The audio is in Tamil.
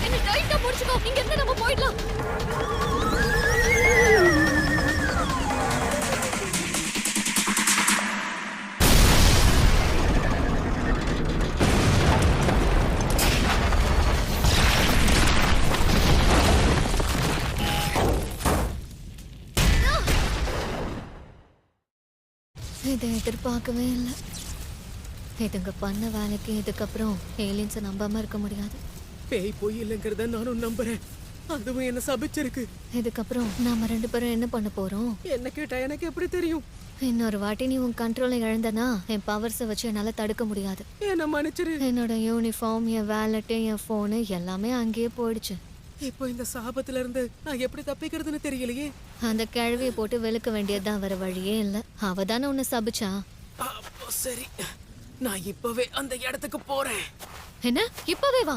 என்ன டைட்டா புடிச்சுக்கோ. இங்க இருந்து நம்ம போயிடலாம். இதை எதிர்பார்க்கவே இல்லை. இதுங்க பண்ண வேலைக்கு இதுக்கப்புறம் ஏலியன்ஸை நம்பாம இருக்க முடியாது. பேய் போய் இல்லைங்கிறத நானும் நம்புறேன். அதுவும் என்ன சபிச்சிருக்கு. இதுக்கப்புறம் நாம 2 பேரும் என்ன பண்ண போறோம்? என்ன கேட்டா எனக்கு எப்படி தெரியும்? இன்னொரு வாட்டி நீ உன் கண்ட்ரோலை இழந்தனா என் பவர்ஸை வச்சு என்னால தடுக்க முடியாது. என்ன மன்னிச்சிரு. என்னோட யூனிஃபார்ம், என் வேலட்டு, என் போனு எல்லாமே அங்கேயே போயிடுச்சு. இப்போ இந்த சாபத்துல இருந்து நான் எப்படி தப்பிக்கிறதுன்னு தெரியலையே. அந்த கிழவியை போட்டு வெளுக்க வேண்டியதுதான், வர வழியே இல்லை. அவ தானே உன்னை சபிச்சா. அப்போ சரி, நான் இப்பவே அந்த இடத்துக்கு போறேன். என்ன இப்பவே வா.